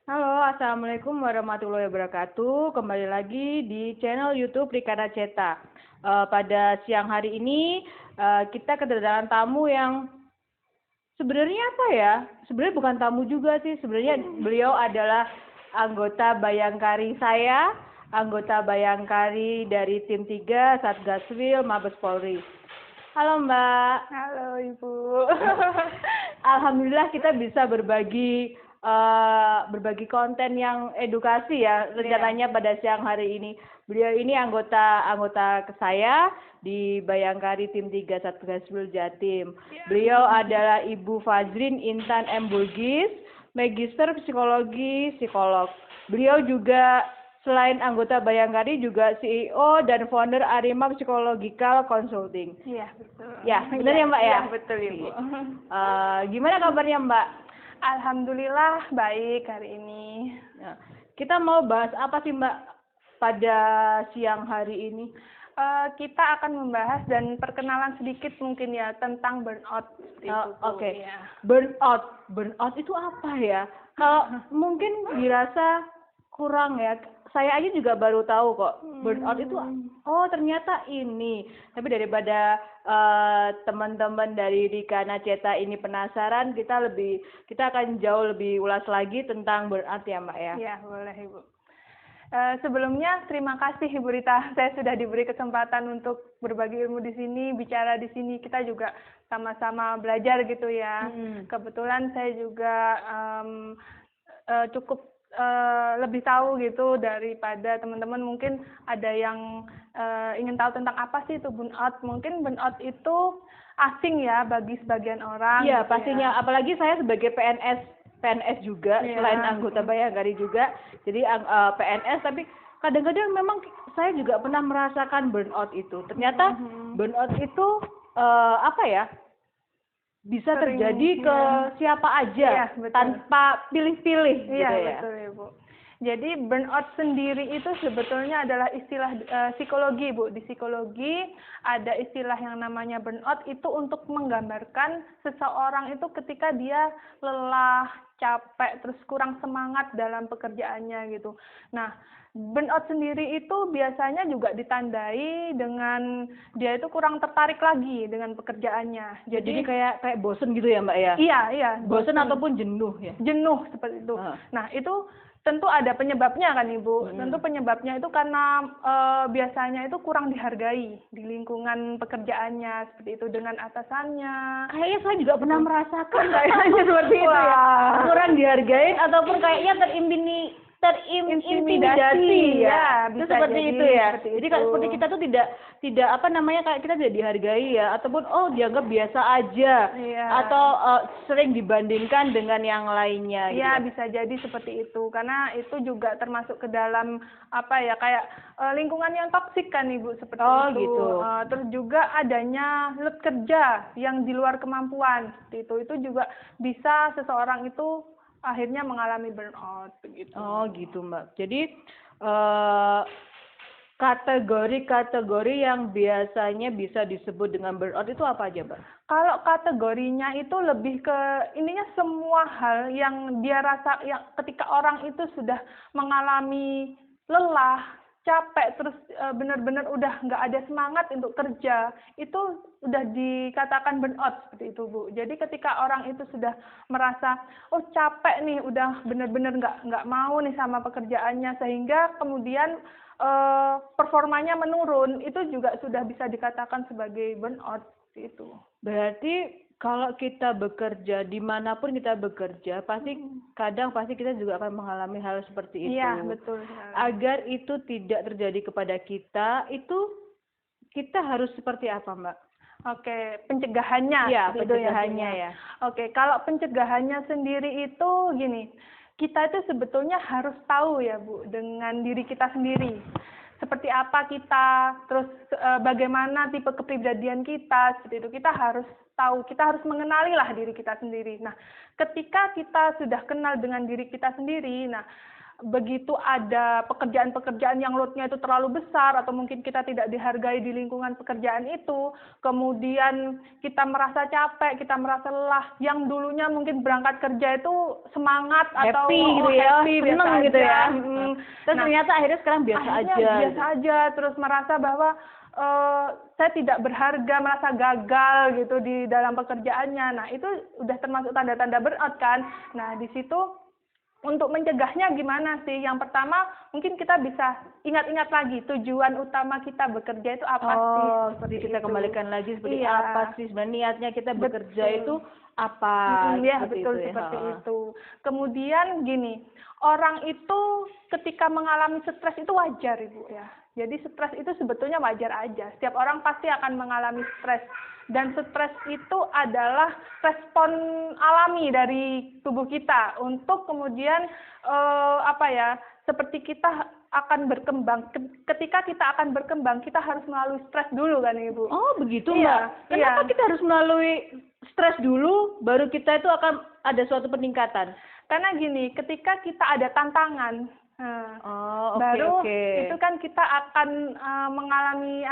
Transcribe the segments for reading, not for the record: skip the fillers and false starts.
Halo, Assalamualaikum warahmatullahi wabarakatuh. Kembali lagi di channel YouTube Rikana Ceta. Pada siang hari ini kita kedatangan tamu yang sebenarnya apa ya? Sebenarnya bukan tamu juga sih. Sebenarnya beliau adalah anggota Bayangkari saya, anggota Bayangkari dari tim 3 Satgaswil Mabes Polri. Halo Mbak. Halo Ibu. Alhamdulillah kita bisa berbagi konten yang edukasi ya rencananya pada siang hari ini. Beliau ini anggota saya di Bayangkari tim 3 Satgaswil Jatim. Beliau adalah Ibu Fazrin Intan M. Bulgis, Magister Psikologi Psikolog. Beliau juga selain anggota Bayangkari juga CEO dan founder Arima Psychological Consulting. Iya, betul. Ya, benar ya Mbak ya? Iya, betul Ibu. Gimana kabarnya Mbak? Alhamdulillah baik hari ini. Nah, kita mau bahas apa sih Mbak pada siang hari ini? Kita akan membahas dan perkenalan sedikit mungkin ya tentang burnout. Oke. Ya. Burnout itu apa ya? Kalau mungkin dirasa kurang ya. Saya aja juga baru tahu kok burnout itu. Oh ternyata ini. Tapi daripada teman-teman dari Rikana Ceta ini penasaran, kita akan jauh lebih ulas lagi tentang burnout ya Mbak ya. Iya boleh Ibu. Sebelumnya terima kasih Ibu Rita, saya sudah diberi kesempatan untuk berbagi ilmu di sini, bicara di sini. Kita juga sama-sama belajar gitu ya. Kebetulan saya juga cukup lebih tahu gitu daripada teman-teman. Mungkin ada yang ingin tahu tentang apa sih itu burnout. Mungkin burnout itu asing ya bagi sebagian orang. Iya gitu pastinya, ya. Apalagi saya sebagai PNS juga, selain anggota Bayangkari juga, jadi PNS, tapi kadang-kadang memang saya juga pernah merasakan burnout itu. Ternyata burnout itu apa ya, bisa Sering, terjadi ke siapa aja, tanpa pilih-pilih gitu ya. Betul Ibu. Jadi burnout sendiri itu sebetulnya adalah istilah psikologi Bu. Di psikologi ada istilah yang namanya burnout itu untuk menggambarkan seseorang itu ketika dia lelah, capek, terus kurang semangat dalam pekerjaannya gitu. Nah, burnout sendiri itu biasanya juga ditandai dengan dia itu kurang tertarik lagi dengan pekerjaannya. Jadi kayak bosen gitu ya Mbak ya? Iya. Bosen ataupun jenuh ya? Jenuh seperti itu. Nah, itu tentu ada penyebabnya kan Ibu. Tentu penyebabnya itu karena biasanya itu kurang dihargai di lingkungan pekerjaannya, seperti itu dengan atasannya. Kayaknya saya juga pernah merasakan kayaknya seperti itu ya. Kurang dihargain ataupun kayaknya terintimidasi ya. Itu seperti itu ya. Jadi seperti kita tuh tidak apa namanya, kayak kita tidak dihargai ya, ataupun dianggap biasa aja, atau sering dibandingkan dengan yang lainnya. Iya, gitu. bisa jadi seperti itu. Karena itu juga termasuk ke dalam apa ya, kayak lingkungan yang toksik kan Ibu, seperti itu. Gitu. Terus juga adanya load kerja yang di luar kemampuan seperti itu. Itu juga bisa seseorang itu akhirnya mengalami burnout begitu. Oh gitu Mbak. Jadi kategori-kategori yang biasanya bisa disebut dengan burnout itu apa aja Mbak? Kalau kategorinya itu lebih ke ininya semua hal yang dia rasa, yang ketika orang itu sudah mengalami lelah, capek, terus benar-benar udah nggak ada semangat untuk kerja, itu udah dikatakan burnout seperti itu Bu. Jadi ketika orang itu sudah merasa capek nih, udah benar-benar nggak mau nih sama pekerjaannya, sehingga kemudian performanya menurun, itu juga sudah bisa dikatakan sebagai burnout seperti itu. Berarti kalau kita bekerja, dimanapun kita bekerja, pasti kita juga akan mengalami hal seperti itu. Iya, betul. Agar itu tidak terjadi kepada kita, itu kita harus seperti apa, Mbak? Oke, pencegahannya. Iya, pencegahannya ya. Oke, kalau pencegahannya sendiri itu gini, kita itu sebetulnya harus tahu ya Bu, dengan diri kita sendiri. Seperti apa kita, terus bagaimana tipe kepribadian kita, seperti itu. Kita harus tahu, kita harus mengenali lah diri kita sendiri. Nah, ketika kita sudah kenal dengan diri kita sendiri, nah begitu ada pekerjaan-pekerjaan yang loadnya itu terlalu besar atau mungkin kita tidak dihargai di lingkungan pekerjaan itu, kemudian kita merasa capek, kita merasa lelah, yang dulunya mungkin berangkat kerja itu semangat atau Happy gitu ya, happy, seneng biasa gitu aja. ya. Nah, Terus ternyata akhirnya sekarang biasa akhirnya aja. biasa aja, terus merasa bahwa saya tidak berharga, merasa gagal gitu di dalam pekerjaannya. Nah, itu udah termasuk tanda-tanda burnout kan. Nah, di situ untuk mencegahnya gimana sih? Yang pertama, mungkin kita bisa ingat-ingat lagi tujuan utama kita bekerja itu apa sih? Oh, Seperti kita itu. kembalikan lagi seperti Iya. apa sih sebenarnya niatnya kita bekerja Betul. itu apa? Iya, Seperti betul itu ya. seperti Ha. itu. Kemudian gini, orang itu ketika mengalami stres itu wajar, Ibu ya. Jadi stres itu sebetulnya wajar aja. Setiap orang pasti akan mengalami stres. Dan stres itu adalah respon alami dari tubuh kita untuk kemudian seperti kita akan berkembang. Ketika kita akan berkembang, kita harus melalui stres dulu kan, Ibu. Oh, begitu, Iya, Mbak. Kenapa iya. kita harus melalui stres dulu baru kita itu akan ada suatu peningkatan? Karena gini, ketika kita ada tantangan, Oh, oke, baru oke. itu kan kita akan mengalami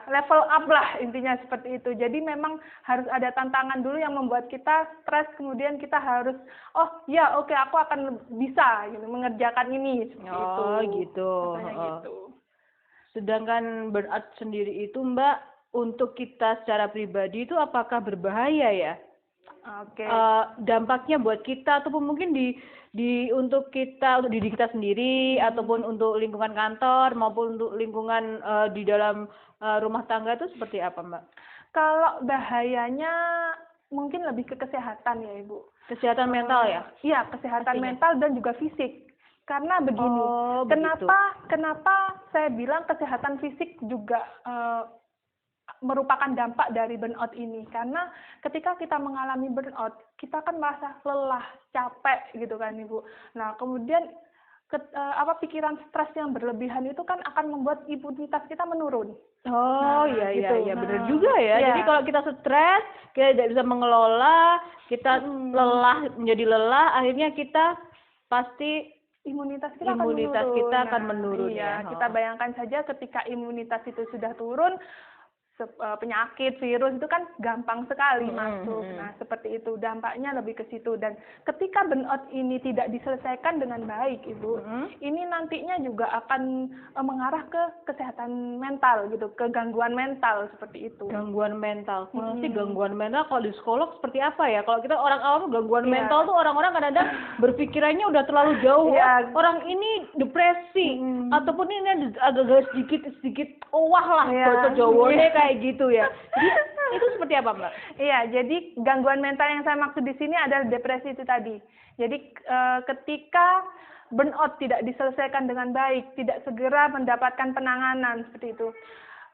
level up lah, intinya seperti itu. Jadi memang harus ada tantangan dulu yang membuat kita stres, kemudian kita harus oke, aku akan bisa gitu mengerjakan ini seperti itu. Oh, gitu. Katanya Oh. gitu. Sedangkan burnout sendiri itu, Mbak, untuk kita secara pribadi itu apakah berbahaya ya? Oke. Dampaknya buat kita ataupun mungkin untuk diri kita sendiri ataupun untuk lingkungan kantor maupun untuk lingkungan di dalam rumah tangga itu seperti apa, Mbak? Kalau bahayanya mungkin lebih ke kesehatan ya, Ibu. Kesehatan mental ya? Iya, kesehatan Pastinya. mental dan juga fisik. Karena begini, Oh, begitu. kenapa saya bilang kesehatan fisik juga merupakan dampak dari burnout ini? Karena ketika kita mengalami burnout, kita kan merasa lelah, capek gitu kan, Ibu. Nah, kemudian pikiran stres yang berlebihan itu kan akan membuat imunitas kita menurun. Oh, Nah, iya, gitu. iya, benar Nah, juga ya. iya. Jadi kalau kita stres, kita tidak bisa mengelola, kita menjadi lelah, akhirnya kita pasti imunitas kita Imunitas akan menurun. kita akan menurun, iya, ya. kita bayangkan saja ketika imunitas itu sudah turun, penyakit, virus itu kan gampang sekali masuk. Nah, seperti itu dampaknya lebih ke situ. Dan ketika burnout ini tidak diselesaikan dengan baik, Ibu, ini nantinya juga akan mengarah ke kesehatan mental gitu, ke gangguan mental seperti itu. gangguan mental. Kalau sih gangguan mental kalau di psikolog seperti apa ya? Kalau kita orang awam gangguan Iya. mental tuh orang-orang kadang-kadang berpikirannya udah terlalu jauh. Iya. Oh, orang ini depresi ataupun ini agak sedikit wah lah Iya. bahasa Jawanya Iya. kayak gitu ya. Jadi itu seperti apa, Mbak? Iya, jadi gangguan mental yang saya maksud di sini adalah depresi itu tadi. Jadi ketika burnout tidak diselesaikan dengan baik, tidak segera mendapatkan penanganan seperti itu,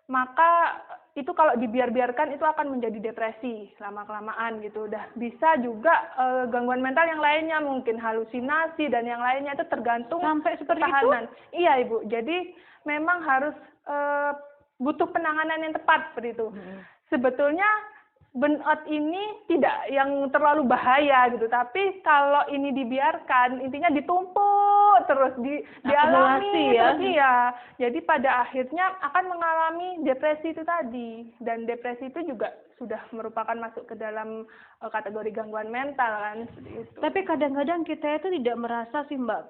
maka itu kalau dibiarkan itu akan menjadi depresi lama-kelamaan gitu. Udah bisa juga gangguan mental yang lainnya, mungkin halusinasi dan yang lainnya, itu tergantung Sampai seperti ketahanan. Iya, Ibu. Jadi memang harus butuh penanganan yang tepat seperti itu. Sebetulnya burnout ini tidak yang terlalu bahaya gitu, tapi kalau ini dibiarkan, intinya ditumpuk terus dialami Akumulasi ya. terus, iya. Jadi pada akhirnya akan mengalami depresi itu tadi, dan depresi itu juga sudah merupakan masuk ke dalam kategori gangguan mental kan, seperti itu. Tapi kadang-kadang kita itu tidak merasa sih, Mbak,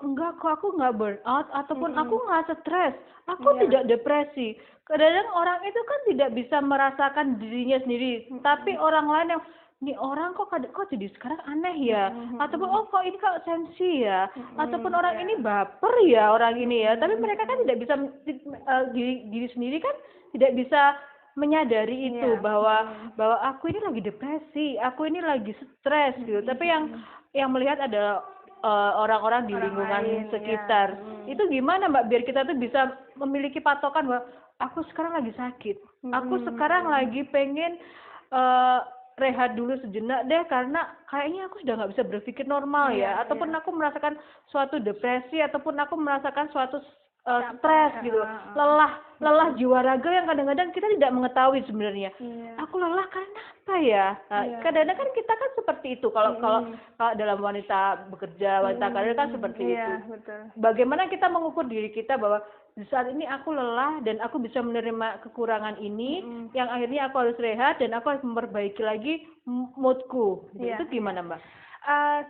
enggak kok aku nggak burnout ataupun aku nggak stres, aku tidak depresi. Kadang-kadang orang itu kan tidak bisa merasakan dirinya sendiri, tapi orang lain yang ini orang kok jadi sekarang aneh ya, ataupun kok ini kok sensi ya, ataupun orang ini baper ya orang ini ya, tapi mereka kan tidak bisa diri sendiri kan tidak bisa menyadari itu bahwa aku ini lagi depresi, aku ini lagi stres gitu. Tapi yang melihat adalah orang-orang di lingkungan lain, sekitar. Itu gimana, Mbak, biar kita tuh bisa memiliki patokan bahwa aku sekarang lagi sakit, aku sekarang lagi pengen rehat dulu sejenak deh karena kayaknya aku sudah nggak bisa berpikir normal ya, ataupun aku merasakan suatu depresi ataupun aku merasakan suatu stres gitu, lelah jiwa raga yang kadang-kadang kita tidak mengetahui sebenarnya. Iya. Aku lelah karena apa ya? Nah, Iya. kadang-kadang kan kita kan seperti itu kalau dalam wanita bekerja, wanita karir kan seperti itu. Iya, betul. Bagaimana kita mengukur diri kita bahwa di saat ini aku lelah dan aku bisa menerima kekurangan ini, yang akhirnya aku harus rehat dan aku harus memperbaiki lagi moodku. Iya. Itu gimana, Mbak?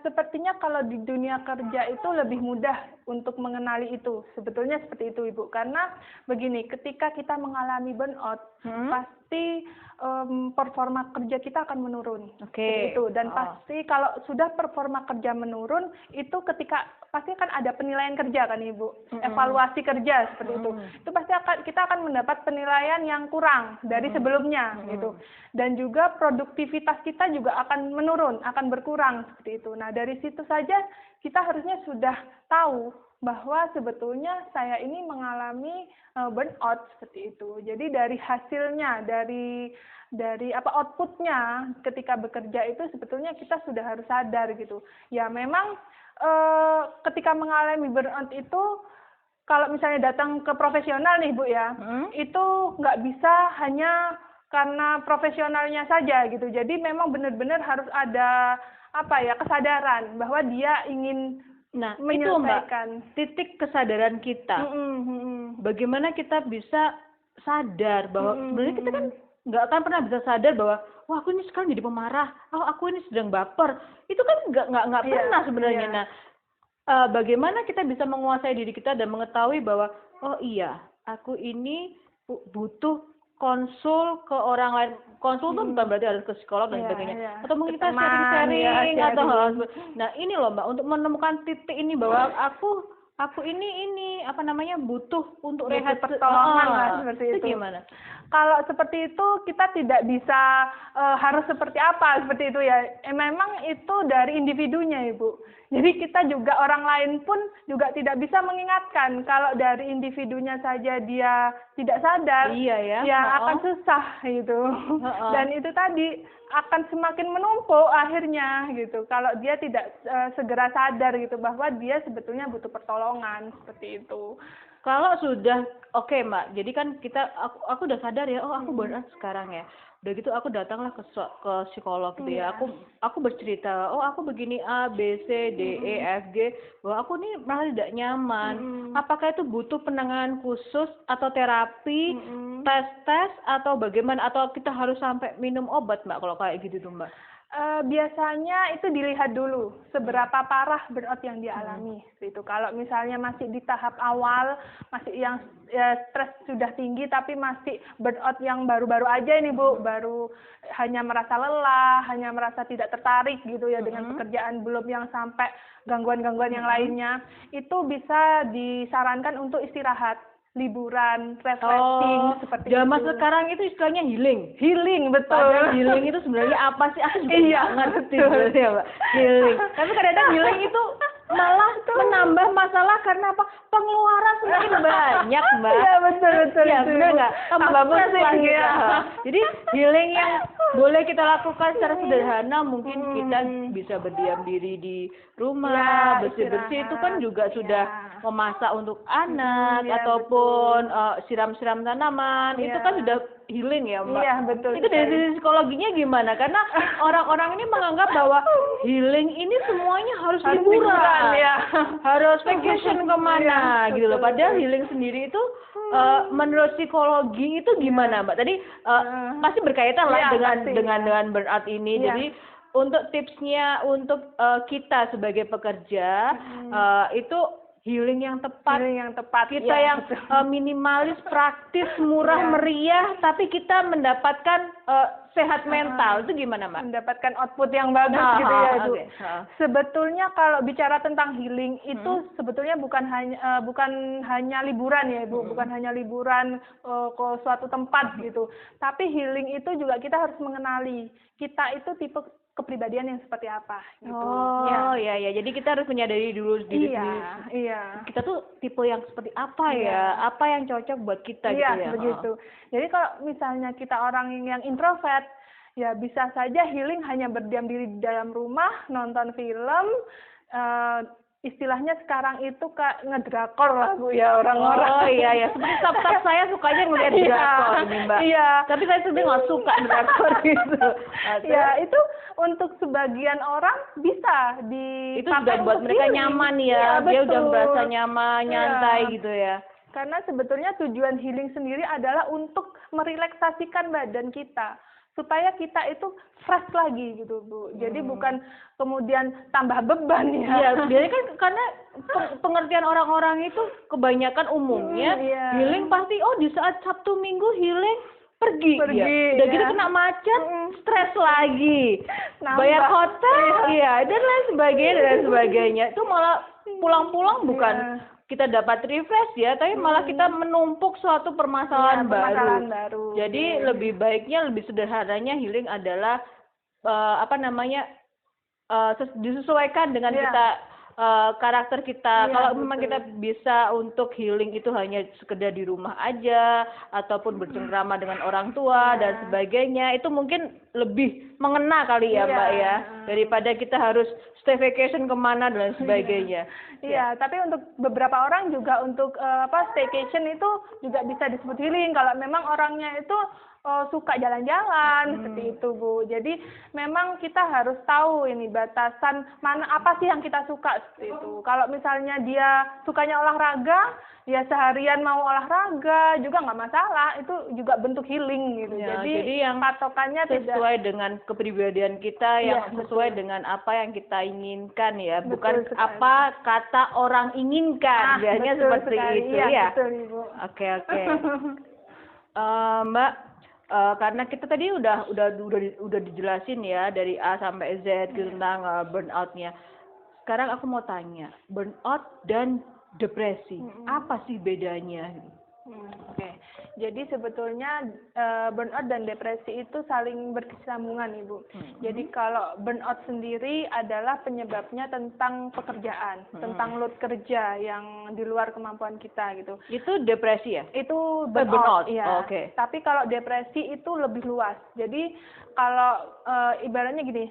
Sepertinya kalau di dunia kerja itu lebih mudah untuk mengenali itu. Sebetulnya seperti itu, Ibu. Karena begini, ketika kita mengalami burnout, pasti performa kerja kita akan menurun. Seperti itu. Dan pasti kalau sudah performa kerja menurun, itu ketika pasti akan ada penilaian kerja kan, Ibu. Evaluasi kerja seperti itu. Itu pasti kita akan mendapat penilaian yang kurang dari sebelumnya gitu. Dan juga produktivitas kita juga akan menurun, akan berkurang seperti itu. Nah, dari situ saja kita harusnya sudah tahu bahwa sebetulnya saya ini mengalami burnout seperti itu. Jadi dari hasilnya, dari outputnya ketika bekerja itu sebetulnya kita sudah harus sadar gitu. Ya memang ketika mengalami burnout itu kalau misalnya datang ke profesional nih Bu ya, itu nggak bisa hanya karena profesionalnya saja gitu. Jadi memang benar-benar harus ada kesadaran bahwa dia ingin itu Mbak, titik kesadaran kita. Bagaimana kita bisa sadar bahwa sebenarnya kita kan nggak akan pernah bisa sadar bahwa wah aku ini sekarang jadi pemarah, aku ini sedang baper. Itu kan nggak pernah sebenarnya. Nah, bagaimana kita bisa menguasai diri kita dan mengetahui bahwa oh iya, aku ini butuh konsul ke orang lain. Konsul tuh bukan berarti harus ke psikolog dan sebagainya. Atau mungkin kita sharing-sharing atau hal. Nah, ini loh Mbak, untuk menemukan titik ini bahwa aku ini butuh untuk rehat, pertolongan seperti itu. Gimana? Kalau seperti itu kita tidak bisa harus seperti apa seperti itu ya. Memang itu dari individunya, Ibu. Jadi kita juga orang lain pun juga tidak bisa mengingatkan. Kalau dari individunya saja dia tidak sadar, akan susah gitu. Dan itu tadi akan semakin menumpuk akhirnya gitu. Kalau dia tidak segera sadar gitu bahwa dia sebetulnya butuh pertolongan seperti itu. Kalau sudah oke, Mbak. Jadi kan aku udah sadar ya, aku burnout sekarang ya. Udah gitu aku datanglah ke psikolog gitu ya. Aku bercerita, aku begini A, B, C, D, E, F, G, bahwa aku nih malah tidak nyaman. Apakah itu butuh penanganan khusus atau terapi, tes atau bagaimana, atau kita harus sampai minum obat, Mbak, kalau kayak gitu tuh, Mbak? Biasanya itu dilihat dulu seberapa parah burnout yang dialami itu. Kalau misalnya masih di tahap awal, masih yang stres sudah tinggi tapi masih burnout yang baru-baru aja ini Bu, baru hanya merasa lelah, hanya merasa tidak tertarik gitu ya dengan pekerjaan, belum yang sampai gangguan-gangguan yang lainnya, itu bisa disarankan untuk istirahat, liburan, refreshing seperti itu. Zaman sekarang itu istilahnya healing. Healing, betul. Padahal healing itu sebenarnya apa sih? Aku juga nggak ngerti sebenarnya, Mbak. Healing. Tapi kadang-kadang healing itu malah menambah masalah karena apa? Pengeluaran semakin banyak, Mbak. Iya, betul. Iya, benar nggak? Tambah pusing ya. Jadi healing yang boleh kita lakukan secara sederhana, mungkin kita bisa berdiam diri di rumah, bersih-bersih, itu kan juga sudah memasak untuk anak ataupun siram-siram tanaman, itu kan sudah healing ya, Mbak. Iya, betul. Itu dari sisi psikologinya gimana? Karena orang-orang ini menganggap bahwa healing ini semuanya harus liburan, harus vacation kemana gitu loh. Padahal healing sendiri itu menurut psikologi itu gimana, Mbak? Tadi pasti berkaitan lah dengan burnout ini. Jadi untuk tipsnya untuk kita sebagai pekerja itu healing yang tepat. Kita yang minimalis, praktis, murah, meriah, tapi kita mendapatkan sehat mental. Itu gimana, Mbak? Mendapatkan output yang bagus gitu ya, Bu. Sebetulnya kalau bicara tentang healing itu sebetulnya bukan hanya liburan ya, Bu. Bukan hanya liburan ke suatu tempat gitu. Tapi healing itu juga kita harus mengenali kita itu tipe kepribadian yang seperti apa gitu. Ya. Jadi kita harus menyadari dulu diri sendiri. Iya. Kita tuh tipe yang seperti apa ya? Apa yang cocok buat kita gitu ya? Iya, begitu. Jadi kalau misalnya kita orang yang introvert, ya bisa saja healing hanya berdiam diri di dalam rumah, nonton film, istilahnya sekarang itu Kak ngedrakor lah Bu ya orang-orang. Oh iya ya, seperti staff saya sukanya ngeliat Iya, drakor ini Mbak. iya. Tapi saya sendiri nggak suka drakor gitu. Ya, itu untuk sebagian orang bisa Itu dipakai sudah buat untuk mereka healing. nyaman Iya, ya, dia udah betul. merasa nyaman, nyantai Iya. gitu ya. Karena sebetulnya tujuan healing sendiri adalah untuk merelaksasikan badan kita supaya kita itu fresh lagi gitu Bu. Jadi bukan kemudian tambah beban ya. Iya, biasanya kan karena pengertian orang-orang itu kebanyakan umumnya Iya. healing pasti di saat Sabtu Minggu healing pergi Pergi, ya. Udah gitu ya. kena macet, stres lagi. Nambah. Bayar hotel, iya, dan lain sebagainya. Itu malah pulang-pulang bukan Iya. kita dapat refresh ya, tapi malah kita menumpuk suatu permasalahan Iya, permasalahan baru. baru. Jadi Iya. lebih baiknya, lebih sederhananya healing adalah disesuaikan dengan Iya. kita karakter kita. Iya, Kalau betul. memang kita bisa untuk healing itu hanya sekedar di rumah aja ataupun bercengkrama dengan orang tua dan sebagainya, itu mungkin lebih mengena kali ya Iya. Mbak ya, daripada kita harus staycation kemana dan sebagainya. Iya, tapi untuk beberapa orang juga untuk staycation itu juga bisa disebut healing kalau memang orangnya itu suka jalan-jalan seperti itu Bu. Jadi memang kita harus tahu ini batasan mana apa sih yang kita suka seperti itu. Kalau misalnya dia sukanya olahraga, ya seharian mau olahraga juga nggak masalah. Itu juga bentuk healing gitu. Ya, jadi yang patokannya sesuai dengan kepribadian kita, yang Iya, sesuai dengan apa yang kita inginkan ya, Betul bukan sekali. apa kata orang inginkan. Biasanya betul seperti sekali. itu Iya, ya. betul Ibu. Oke. Mbak, karena kita tadi udah dijelasin ya dari A sampai Z gitu tentang burnout-nya. Sekarang aku mau tanya, burnout dan depresi, apa sih bedanya? Oke, jadi sebetulnya burnout dan depresi itu saling berkesinambungan Ibu. Jadi kalau burnout sendiri adalah penyebabnya tentang pekerjaan, tentang load kerja yang di luar kemampuan kita gitu. Itu depresi ya? Itu burnout. iya. Oh, oke. Tapi kalau depresi itu lebih luas. Jadi kalau ibaratnya gini,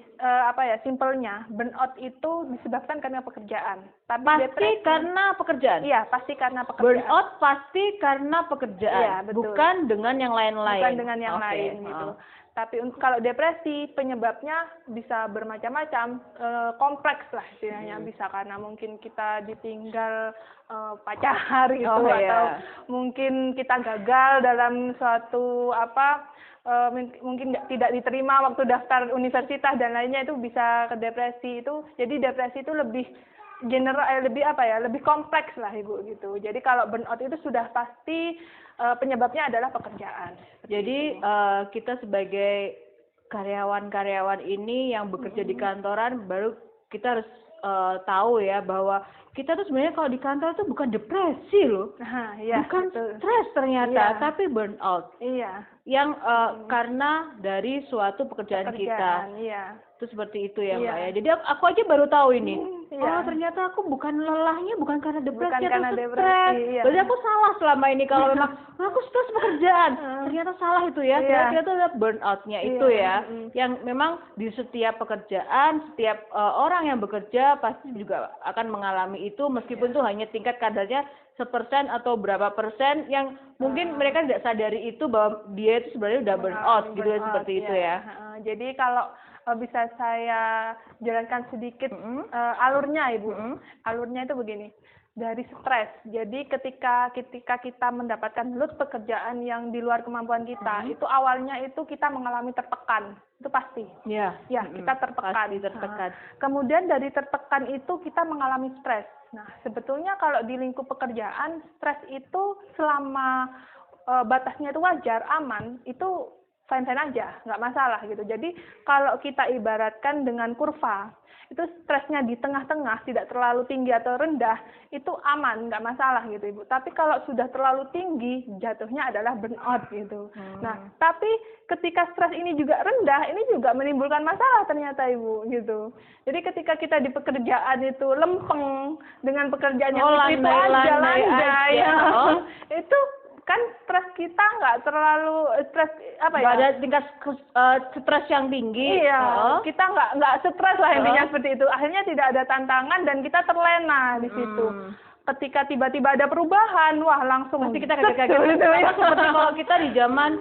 simpelnya burnout itu disebabkan karena pekerjaan. Tapi Pasti depresi, karena pekerjaan? Iya, pasti karena pekerjaan. Burnout pasti karena pekerjaan, Iya, betul. bukan dengan yang lain-lain. Bukan dengan yang Oke, lain gitu. Tapi kalau depresi penyebabnya bisa bermacam-macam, kompleks lah istilahnya. Bisa karena mungkin kita ditinggal pacar gitu, Oh, atau iya. mungkin kita gagal dalam suatu mungkin tidak diterima waktu daftar universitas dan lainnya, itu bisa ke depresi itu. Jadi depresi itu lebih general, lebih kompleks lah Ibu gitu. Jadi kalau burnout itu sudah pasti penyebabnya adalah pekerjaan. Jadi kita sebagai karyawan-karyawan ini yang bekerja di kantoran, baru kita harus tahu ya bahwa kita tuh sebenarnya kalau di kantor tuh bukan depresi loh, Nah, iya, bukan betul. stres ternyata, Iya. tapi burnout Iya. yang karena dari suatu pekerjaan kita. Iya. Itu seperti itu ya Iya. Mbak ya. Jadi aku aja baru tahu ini. Iya. Oh ternyata aku bukan lelahnya bukan karena depresi Bukan atau karena stres. depresi, iya. Berarti aku salah selama ini kalau memang aku stres pekerjaan. Ternyata salah itu ya. Iya. Ternyata itu adalah burnout-nya itu ya. Yang memang di setiap pekerjaan, setiap orang yang bekerja pasti juga akan mengalami itu, meskipun itu hanya tingkat kadarnya 1% atau berapa persen yang mungkin mereka tidak sadari itu bahwa dia itu sebenarnya udah burnout gitu ya, seperti itu ya. Jadi kalau bisa saya jelaskan sedikit alurnya Ibu. Alurnya itu begini. Dari stres. Jadi ketika kita mendapatkan load pekerjaan yang di luar kemampuan kita, itu awalnya itu kita mengalami tertekan. Itu pasti. Iya. Ya, kita tertekan. Pasti tertekan. Kemudian dari tertekan itu kita mengalami stres. Nah, sebetulnya kalau di lingkup pekerjaan, stres itu selama batasnya itu wajar, aman, itu fine-fine aja, nggak masalah gitu. Jadi kalau kita ibaratkan dengan kurva, itu stresnya di tengah-tengah, tidak terlalu tinggi atau rendah, itu aman, nggak masalah gitu Ibu. Tapi kalau sudah terlalu tinggi, jatuhnya adalah burnout gitu. Nah, tapi ketika stres ini juga rendah, ini juga menimbulkan masalah ternyata Ibu gitu. Jadi ketika kita di pekerjaan itu lempeng dengan pekerjaan yang itu aja, landai, itu kan stres kita nggak terlalu stres apa ya? Nggak ada tingkat stres yang tinggi. Iya, kita nggak stres lah intinya seperti itu. Akhirnya tidak ada tantangan dan kita terlena di situ. Ketika tiba-tiba ada perubahan, wah langsung pasti kita kaget-kaget. Seperti kalau kita di zaman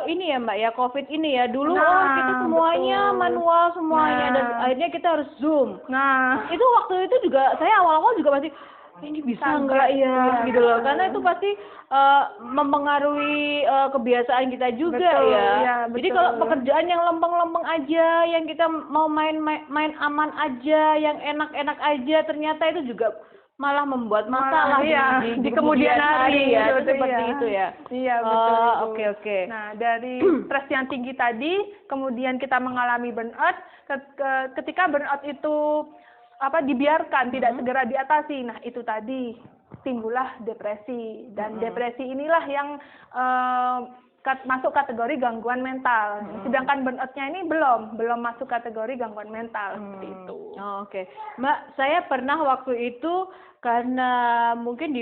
ini ya Mbak ya, COVID ini ya, dulu kita semuanya manual semuanya, dan akhirnya kita harus Zoom. Itu waktu itu juga saya awal-awal juga masih ini bisa enggak ya gitu loh, karena itu pasti mempengaruhi kebiasaan kita juga Jadi kalau pekerjaan yang lempeng-lempeng aja, yang kita mau main aman aja, yang enak-enak aja, ternyata itu juga malah membuat masalah di kemudian hari ya, seperti itu ya. Iya betul. Oke. Nah dari stres yang tinggi tadi, kemudian kita mengalami burnout. Ketika burnout itu dibiarkan, tidak segera diatasi, nah itu tadi timbullah depresi, dan depresi inilah yang masuk kategori gangguan mental. Sedangkan burnout-nya ini belum masuk kategori gangguan mental seperti itu. Oke. Mbak, saya pernah waktu itu karena mungkin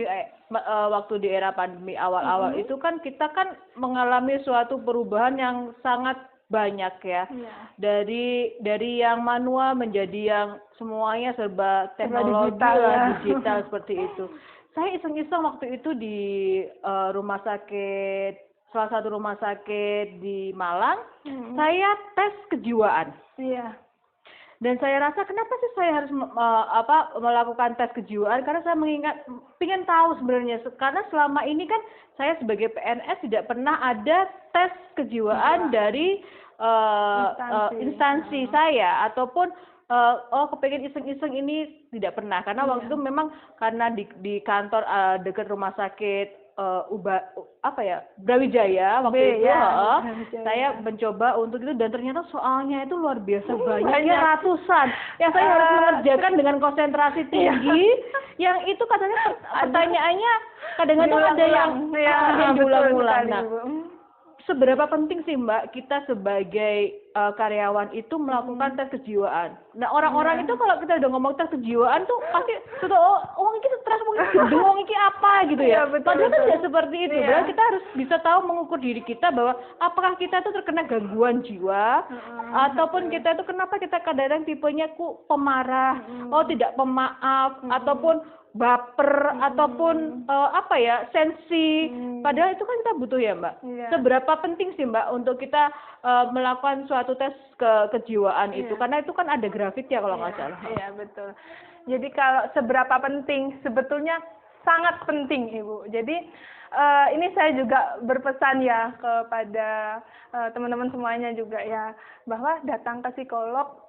waktu di era pandemi awal-awal itu kan kita kan mengalami suatu perubahan yang sangat banyak ya. Dari yang manual menjadi yang semuanya serba teknologi digital seperti itu. Saya iseng-iseng waktu itu di salah satu rumah sakit di Malang, saya tes kejiwaan. Dan saya rasa kenapa sih saya harus melakukan tes kejiwaan, karena saya ingin tahu sebenarnya, karena selama ini kan saya sebagai PNS tidak pernah ada tes kejiwaan dari instansi saya, ataupun kepengen iseng-iseng ini tidak pernah, karena waktu itu memang karena di kantor dekat rumah sakit Brawijaya waktu itu saya mencoba untuk itu, dan ternyata soalnya itu luar biasa banyaknya, ratusan yang saya harus mengerjakan dengan konsentrasi tinggi yang itu katanya pertanyaannya kadang-kadang ada yang diulang-ulang. Nah, seberapa penting sih Mbak kita sebagai karyawan itu melakukan tes kejiwaan? Nah, orang-orang itu kalau kita udah ngomong tes kejiwaan tuh pasti sudah ini stres, ini apa gitu ya. Padahal kan tidak seperti itu. Padahal kita harus bisa tahu mengukur diri kita bahwa apakah kita itu terkena gangguan jiwa, ataupun kita itu kenapa kita kadang-kadang tipenya pemarah, tidak pemaaf, ataupun baper, ataupun sensi. Padahal itu kan kita butuh ya Mbak. Seberapa penting sih Mbak untuk kita melakukan suatu tes kejiwaan itu, karena itu kan ada grafiknya kalau nggak salah. Iya betul. Jadi kalau seberapa penting, sebetulnya sangat penting Ibu. Jadi ini saya juga berpesan ya kepada teman-teman semuanya juga ya, bahwa datang ke psikolog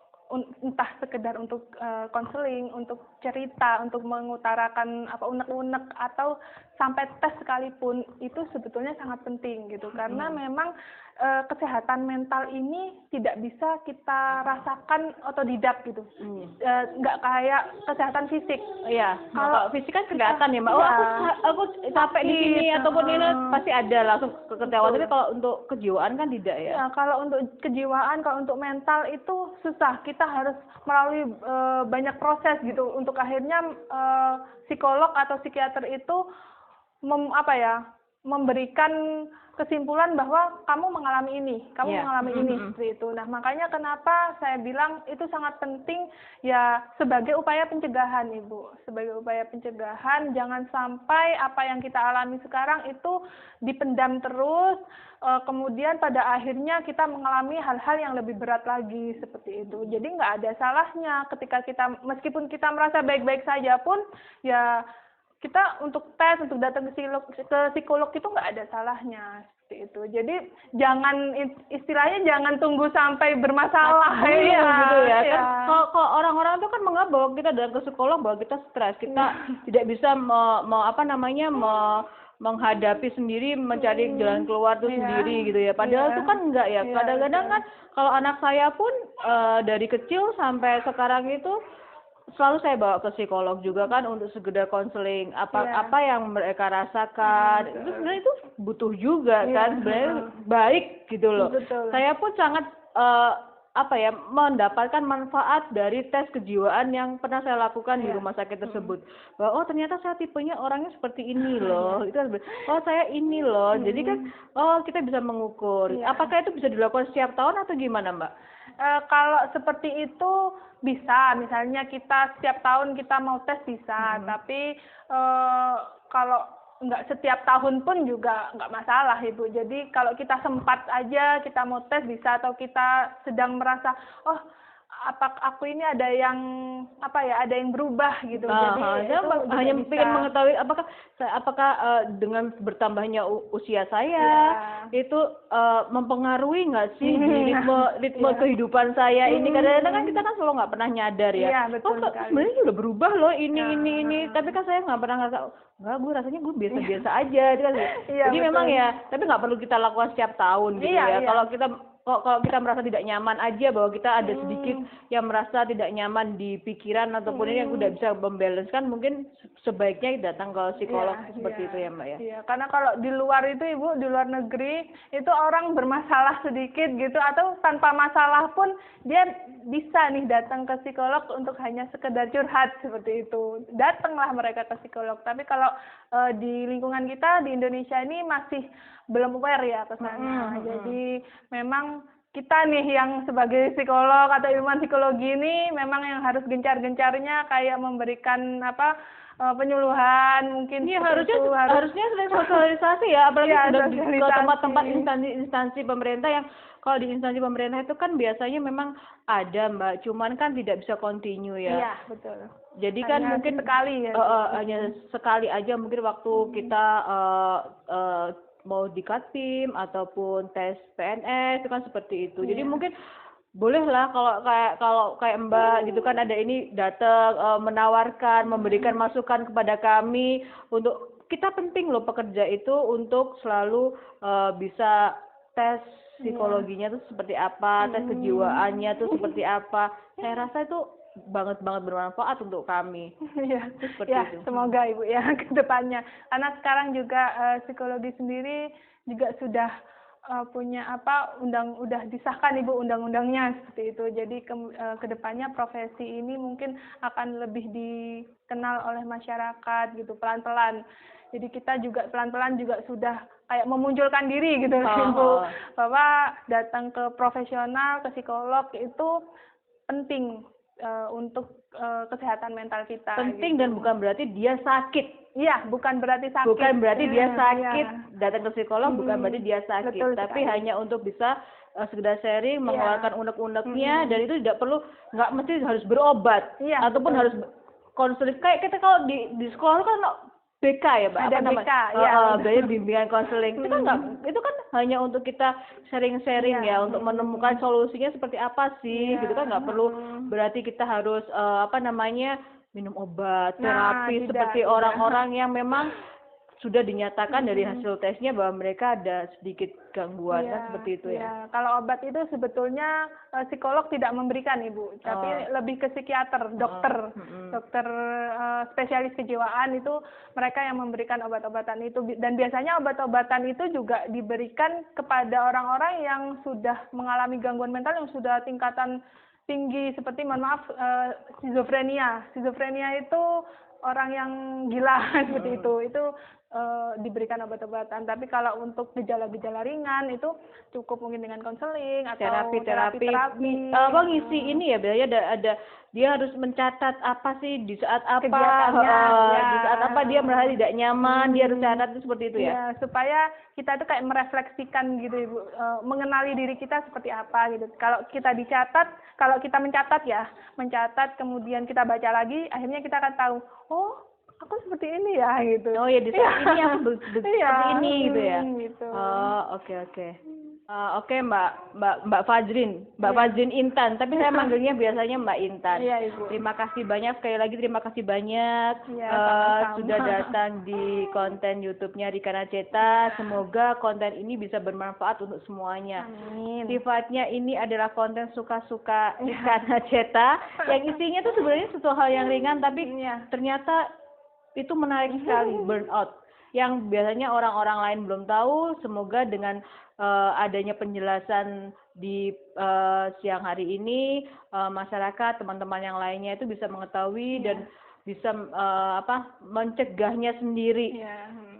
entah sekedar untuk konseling, untuk cerita, untuk mengutarakan unek-unek, atau sampai tes sekalipun, itu sebetulnya sangat penting gitu. Karena memang kesehatan mental ini tidak bisa kita rasakan otodidak gitu. Nggak kayak kesehatan fisik. Iya. Kalau fisik kan kelihatan ya Mbak. Aku capek di sini ataupun ini pasti ada langsung ketahuan. Tapi kalau untuk kejiwaan kan tidak ya. Kalau untuk kejiwaan, kalau untuk mental itu susah. Kita harus melalui banyak proses gitu untuk akhirnya psikolog atau psikiater itu memberikan kesimpulan bahwa kamu mengalami ini, seperti itu. Nah, makanya kenapa saya bilang itu sangat penting ya, sebagai upaya pencegahan Ibu. Sebagai upaya pencegahan, jangan sampai apa yang kita alami sekarang itu dipendam terus, kemudian pada akhirnya kita mengalami hal-hal yang lebih berat lagi seperti itu. Jadi nggak ada salahnya ketika kita, meskipun kita merasa baik-baik saja pun, ya kita untuk tes, untuk datang ke psikolog itu nggak ada salahnya seperti itu. Jadi istilahnya jangan tunggu sampai bermasalah gitu ya. Kan kalau orang-orang itu kan menganggap bahwa kita datang ke psikolog bahwa kita stres, kita tidak bisa menghadapi sendiri, mencari jalan keluar itu sendiri gitu ya. Padahal itu kan enggak ya. Kadang-kadang kan kalau anak saya pun dari kecil sampai sekarang itu selalu saya bawa ke psikolog juga kan, untuk sekedar konseling apa yang mereka rasakan. Itu sebenarnya itu butuh juga kan, sebenarnya baik gitu loh. Saya pun sangat apa ya, mendapatkan manfaat dari tes kejiwaan yang pernah saya lakukan di rumah sakit tersebut. Bahwa oh ternyata saya tipenya orangnya seperti ini loh. Itu oh saya ini loh. Jadi kan oh kita bisa mengukur. Apakah itu bisa dilakukan setiap tahun atau gimana, Mbak? Kalau seperti itu bisa, misalnya kita setiap tahun kita mau tes bisa, tapi kalau nggak setiap tahun pun juga nggak masalah Ibu. Jadi kalau kita sempat aja kita mau tes bisa, atau kita sedang merasa oh apa aku ini ada yang ada yang berubah gitu. Jadi saya itu hanya bisa. ingin mengetahui apakah dengan bertambahnya usia saya itu mempengaruhi nggak sih di ritme kehidupan saya ini. Kadang-kadang kan kita kan selalu nggak pernah nyadar ya. Iya, betul sekali. Sebenarnya udah berubah loh ini. Tapi kan saya nggak pernah ngerasa enggak, gue rasanya gue biasa-biasa aja gitu kan. Jadi betul. memang ya, tapi nggak perlu kita lakukan setiap tahun gitu ya. Kalau kita merasa tidak nyaman aja, bahwa kita ada sedikit yang merasa tidak nyaman di pikiran ataupun ini yang udah bisa membalanskan, mungkin sebaiknya datang ke psikolog seperti itu ya Mbak ya. Iya, karena kalau di luar itu Ibu, di luar negeri itu orang bermasalah sedikit gitu atau tanpa masalah pun dia bisa nih datang ke psikolog untuk hanya sekedar curhat seperti itu. Datanglah mereka ke psikolog. Tapi kalau di lingkungan kita di Indonesia ini masih belum aware ya ke sana. Jadi memang kita nih yang sebagai psikolog atau ilmuwan psikologi ini memang yang harus gencar-gencarnya kayak memberikan penyuluhan mungkin. Iya, harusnya sering sosialisasi ya, apalagi sudah ke tempat-tempat instansi pemerintah yang kalau di instansi pemerintah itu kan biasanya memang ada Mbak, cuman kan tidak bisa continue ya. Iya, betul. Jadi kan hanya mungkin sekali ya. Hanya sekali aja mungkin waktu kita mau di Katpim ataupun tes PNS itu kan seperti itu. Jadi mungkin bolehlah kalau kayak Mbak gitu kan ada ini datang menawarkan, memberikan masukan kepada kami untuk kita penting loh pekerja itu untuk selalu bisa tes psikologinya tuh seperti apa, tes kejiwaannya tuh seperti apa. Saya rasa itu banget bermanfaat untuk kami. Ya, seperti itu. Semoga Ibu ya ke depannya. Karena sekarang juga psikologi sendiri juga sudah punya udah disahkan Ibu undang-undangnya seperti itu. Jadi ke depannya profesi ini mungkin akan lebih dikenal oleh masyarakat gitu pelan-pelan. Jadi kita juga pelan-pelan juga sudah kayak memunculkan diri gitu Ibu, bahwa datang ke profesional, ke psikolog itu penting untuk kesehatan mental kita. Penting gitu. Dan bukan berarti dia sakit. Iya, bukan berarti sakit. Bukan berarti dia sakit. Datang ke psikolog bukan berarti dia sakit. Betul tapi sekali. hanya untuk bisa sekedar sharing, mengeluarkan unek-uneknya, dan itu tidak perlu, nggak mesti harus berobat ataupun harus konseling. Kayak kita kalau di sekolah kan BK ya, Mbak. Ada BK, Belajar bimbingan konseling. Itu kan hanya untuk kita sharing-sharing ya, untuk menemukan solusinya seperti apa sih, gitu kan. Nggak perlu berarti kita harus minum obat, terapi seperti orang-orang yang memang sudah dinyatakan dari hasil tesnya bahwa mereka ada sedikit gangguan kan seperti itu ya. Kalau obat itu sebetulnya psikolog tidak memberikan Ibu, tapi lebih ke psikiater, dokter spesialis kejiwaan itu mereka yang memberikan obat-obatan itu, dan biasanya obat-obatan itu juga diberikan kepada orang-orang yang sudah mengalami gangguan mental yang sudah tingkatan tinggi seperti skizofrenia. Skizofrenia itu orang yang gila seperti itu diberikan obat-obatan. Tapi kalau untuk gejala-gejala ringan itu cukup mungkin dengan konseling atau terapi. Ngisi ini ya, biasanya ada dia harus mencatat apa sih di saat apa di saat apa dia merasa tidak nyaman, dia harus catat itu seperti itu ya. Supaya kita itu kayak merefleksikan gitu Ibu, mengenali diri kita seperti apa gitu. Kalau kita mencatat kemudian kita baca lagi, akhirnya kita akan tahu, oh aku seperti ini ya gitu. Oh ya, di saat ini aku seperti ini gitu ya. Gitu. Oke Mbak Fajrin, Fajrin Intan, tapi saya manggilnya biasanya Mbak Intan. Iya, Ibu. Terima kasih banyak, sekali lagi terima kasih banyak sudah datang di konten YouTube-nya Rika Nacheta. Semoga konten ini bisa bermanfaat untuk semuanya. Amin. Sifatnya ini adalah konten suka-suka Rika Nacheta yang isinya tuh sebenarnya suatu hal yang ringan, tapi ternyata itu menarik sekali, burnout. Yang biasanya orang-orang lain belum tahu, semoga dengan adanya penjelasan siang hari ini masyarakat, teman-teman yang lainnya itu bisa mengetahui dan bisa mencegahnya sendiri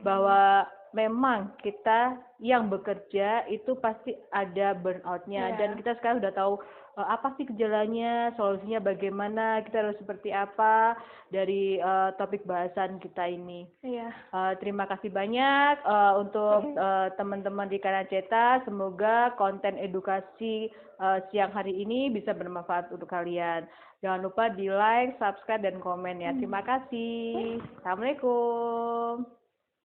bahwa memang kita yang bekerja itu pasti ada burnout-nya dan kita sekarang sudah tahu apa sih gejalanya, solusinya bagaimana, kita harus seperti apa dari topik bahasan kita ini. Terima kasih banyak untuk teman-teman di Kanaceta. Semoga konten edukasi siang hari ini bisa bermanfaat untuk kalian. Jangan lupa di like, subscribe, dan komen ya. Terima kasih. Assalamualaikum.